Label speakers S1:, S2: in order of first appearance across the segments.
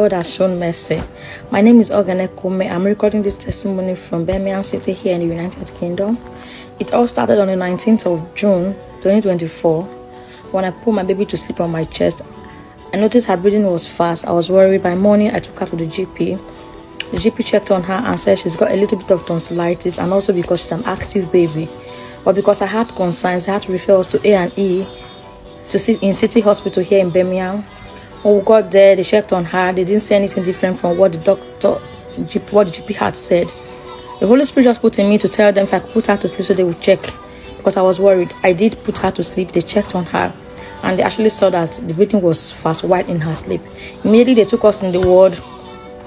S1: God has shown mercy. My name is Ogane Kume. I'm recording this testimony from Birmingham City here in the United Kingdom. It all started on the 19th of June 2024 when I put my baby to sleep on my chest. I noticed her breathing was fast. I was worried. By morning, I took her to the GP. The GP checked on her and said she's got a little bit of tonsillitis, and also because she's an active baby. But because I had concerns, I had to refer us to A&E to sit in City Hospital here in Birmingham. When we got there, they checked on her. They didn't say anything different from what the GP had said. The Holy Spirit just put in me to tell them if I could put her to sleep so they would check, because I was worried. I did put her to sleep. They checked on her, and they actually saw that the breathing was fast while in her sleep. Immediately, they took us in the ward.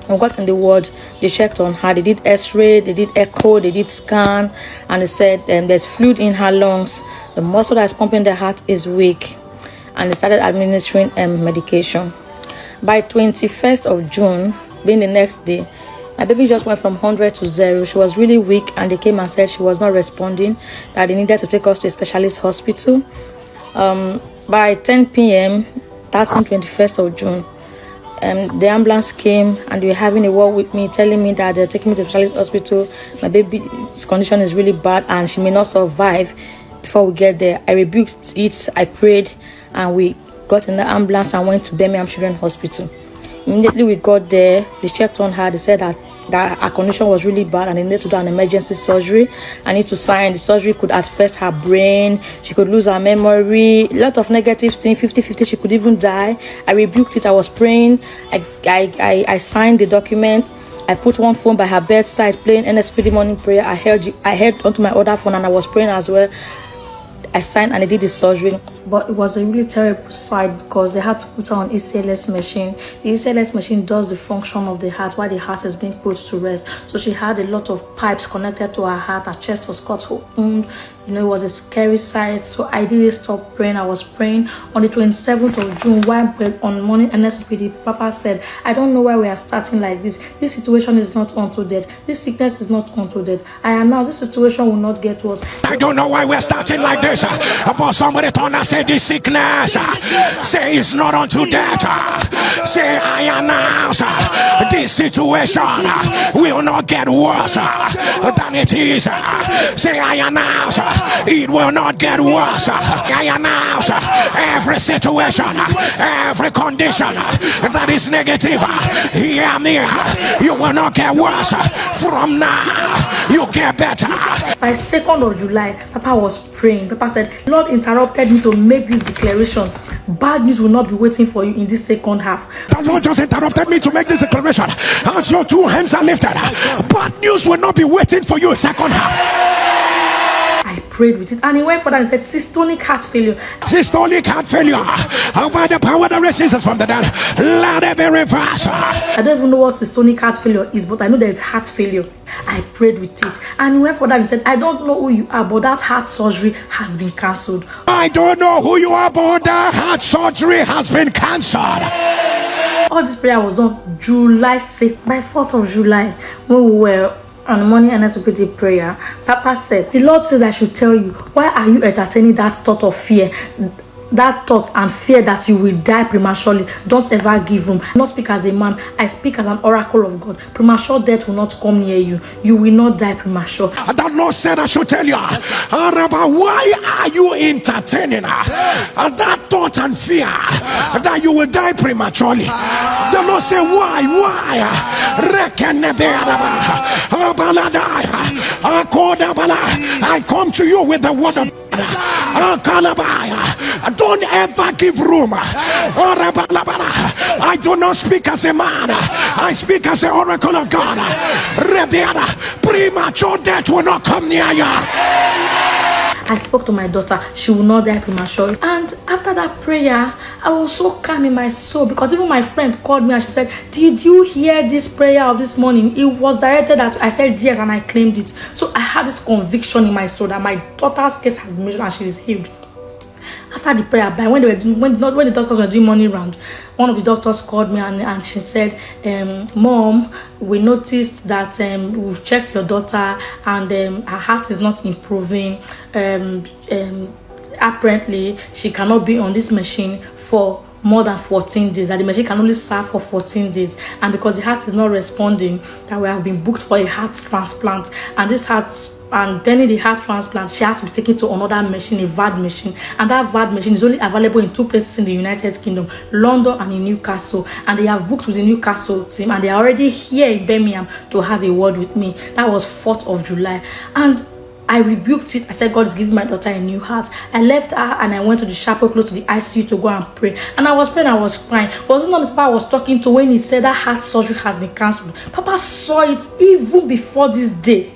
S1: When we got in the ward, they checked on her. They did X-ray, they did echo, they did scan, and they said there's fluid in her lungs. The muscle that's pumping the heart is weak, and they started administering medication. By 21st of June, being the next day, my baby just went from 100 to 0. She was really weak, and they came and said she was not responding, that they needed to take us to a specialist hospital. By 10 p.m., that's on 21st of June, the ambulance came and they were having a word with me, telling me that they're taking me to the specialist hospital. My baby's condition is really bad and she may not survive before we get there. I rebuked it, I prayed, and we got in the ambulance and went to Birmingham Children's Hospital. Immediately we got there, they checked on her. They said that her condition was really bad and they needed to do an emergency surgery. I need to sign. The surgery could affect her brain. She could lose her memory. A lot of negative things, 50-50. She could even die. I rebuked it. I was praying. I signed the document. I put one phone by her bedside playing NSPD morning prayer. I held onto my other phone and I was praying as well. I signed and I did the surgery, but it was a really terrible sight because they had to put her on ECLS machine. The ECLS machine does the function of the heart while the heart is being put to rest. So she had a lot of pipes connected to her heart. Her chest was cut open. It was a scary sight. So I didn't stop praying. I was praying on the 27th of June while on morning NSPD. Papa said, I don't know why we are starting like this. This situation is not unto death. This sickness is not unto death. I announce this situation will not get worse.
S2: I don't know why we're starting like this. But somebody turn and say this sickness, say it's not unto death. Say I announce this situation will not get worse than it is. Say I announce it will not get worse. I announce every situation, every condition that is negative, hear me, you will not get worse. From now, you get better.
S1: By 2nd of July, Papa was praying. Papa said, Lord interrupted me to make this declaration. Bad news will not be waiting for you in this second half.
S2: The Lord just interrupted me to make this declaration. As your two hands are lifted, bad news will not be waiting for you in second half.
S1: I prayed with it, and he went further and said, systolic heart failure.
S2: Systolic heart failure. How by the power that raises us from the dead, let it be reversed.
S1: I don't even know what systolic heart failure is, but I know there is heart failure. I prayed with it, and he went further and said, I don't know who you are, but that heart surgery has been cancelled.
S2: I don't know who you are, but that heart surgery has been cancelled.
S1: All this prayer was on July 6th. By 4th of July, when we were on the morning NSPD prayer, Papa said, the Lord says I should tell you, why are you entertaining that thought of fear? That thought and fear that you will die prematurely. Don't ever give room. I don't speak as a man, I speak as an oracle of God. Premature death will not come near you. You will not die premature.
S2: The Lord said I should tell you, why are you entertaining that thought and fear that you will die prematurely? The Lord said, why? I come to you with the word of don't ever give room. I do not speak as a man, I speak as the oracle of God. Premature death will not come near you.
S1: I spoke to my daughter, she will not die prematurely. And after that prayer, I was so calm in my soul, because even my friend called me and she said, did you hear this prayer of this morning? It was directed at, I said yes, and I claimed it. So I had this conviction in my soul that my daughter's case has been mentioned and she is healed. After the prayer, when the doctors were doing morning round, one of the doctors called me and she said, Mom, we noticed that we've checked your daughter and her heart is not improving. Apparently, she cannot be on this machine for more than 14 days, that the machine can only serve for 14 days, and because the heart is not responding, that we have been booked for a heart transplant, and this heart, and then in the heart transplant, she has to be taken to another machine, a VAD machine, and that VAD machine is only available in 2 places in the United Kingdom, London and in Newcastle, and they have booked with the Newcastle team, and they are already here in Birmingham to have a word with me. That was 4th of July, and I rebuked it. I said, God is giving my daughter a new heart. I left her and I went to the chapel close to the ICU to go and pray. And I was praying, I was crying. Wasn't not Papa I was talking to when he said that heart surgery has been cancelled. Papa saw it even before this day.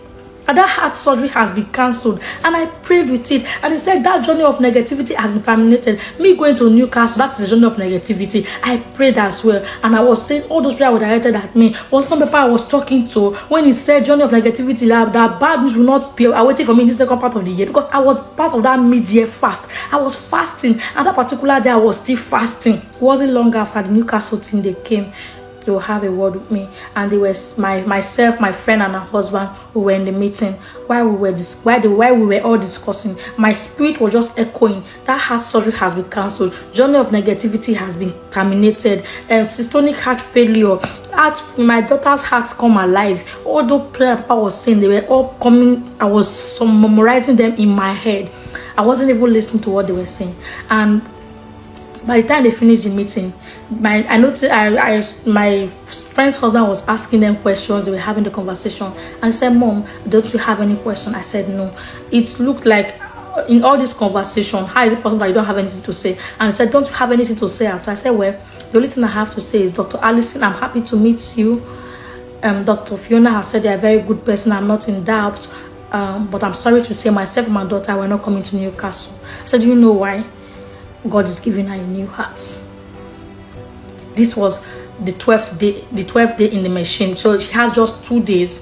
S1: And that heart surgery has been cancelled, and I prayed with it, and he said that journey of negativity has been terminated. Me going to Newcastle, that is the journey of negativity. I prayed as well, and I was saying all those prayers were directed at me. Was not the people I was talking to when he said journey of negativity, that bad news will not be awaiting for me in the second part of the year, because I was part of that mid-year fast. I was fasting, and that particular day I was still fasting. It wasn't long after the Newcastle team they came to have a word with me, and they were myself, my friend, and her husband who were in the meeting. While we were all discussing, my spirit was just echoing that heart surgery has been cancelled, journey of negativity has been terminated, systolic heart failure, my daughter's heart come alive. All those prayers Papa was saying, they were all coming. I was memorizing them in my head. I wasn't even listening to what they were saying, and by the time they finished the meeting, my friend's husband was asking them questions. They were having the conversation, and I said, "Mom, don't you have any question?" I said, "No." It looked like in all this conversation, how is it possible that you don't have anything to say? And I said, "Don't you have anything to say?" After I said, "Well, the only thing I have to say is, Dr. Allison, I'm happy to meet you. Dr. Fiona has said you're a very good person. I'm not in doubt, but I'm sorry to say myself and my daughter were not coming to Newcastle." I said, "Do you know why? God is giving her a new heart." This was the 12th day in the machine, so she has just 2 days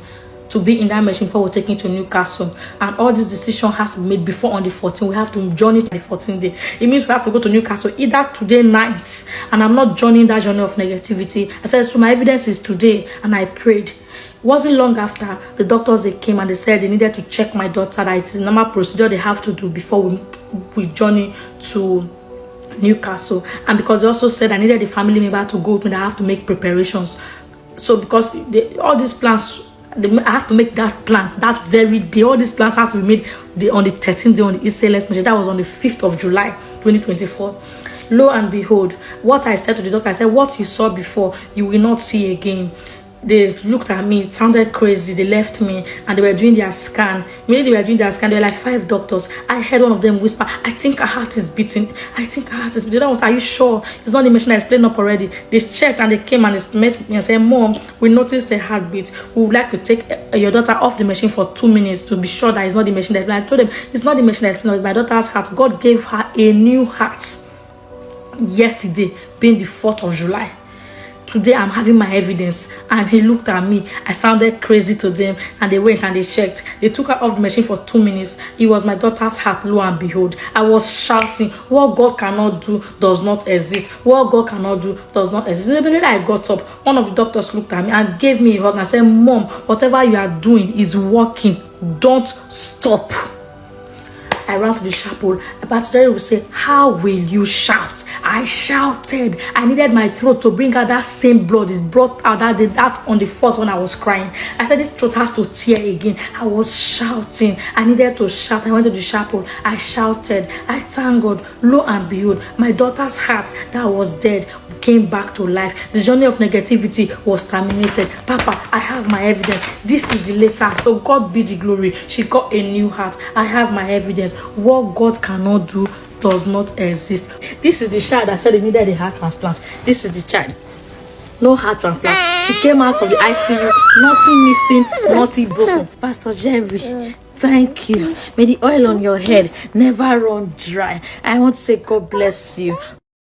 S1: to be in that machine before we're taking to Newcastle, and all this decision has to be made before on the 14th. We have to journey to the 14th day. It means we have to go to Newcastle either today night, and I'm not joining that journey of negativity. I said, so my evidence is today, and I prayed. It wasn't long after the doctors they came and they said they needed to check my daughter, that it's a normal procedure they have to do before we journey to Newcastle. And because they also said I needed a family member to go with me, I have to make preparations. So because all these plans, I have to make that plan that very day. All these plans have to be made on the 13th day on the ECLS machine. That was on the 5th of July 2024. Lo and behold, what I said to the doctor, I said, what you saw before, you will not see again. They looked at me, it sounded crazy. They left me and they were doing their scan. Immediately they were doing their scan, there were like 5 doctors. I heard one of them whisper, "I think her heart is beating. I think her heart is beating." The other was, "Are you sure? It's not the machine I explained up already." They checked and they came and they met me and said, "Mom, we noticed the heartbeat. We would like to take your daughter off the machine for 2 minutes to be sure that it's not the machine that." I told them, "It's not the machine that explained. My daughter's heart. God gave her a new heart yesterday, being the 4th of July. Today I'm having my evidence." And he looked at me. I sounded crazy to them, and they went and they checked. They took her off the machine for 2 minutes. It was my daughter's heart. Lo and behold, I was shouting, what God cannot do does not exist. What God cannot do does not exist. The minute I got up, one of the doctors looked at me and gave me a hug and said, "Mom, whatever you are doing is working. Don't stop." I ran to the chapel. But today will say, "How will you shout?" I shouted. I needed my throat to bring out that same blood. It brought out that on the 4th when I was crying. I said, this throat has to tear again. I was shouting. I needed to shout. I went to the chapel. I shouted. I thank God. Lo and behold, my daughter's heart that was dead came back to life. The journey of negativity was terminated. Papa, I have my evidence. This is the letter. So God be the glory. She got a new heart. I have my evidence. What God cannot do does not exist. This is the child that said they needed a heart transplant. This is the child. No heart transplant. She came out of the ICU. Nothing missing, nothing broken. Pastor Jerry, thank you. May the oil on your head never run dry. I want to say God bless you.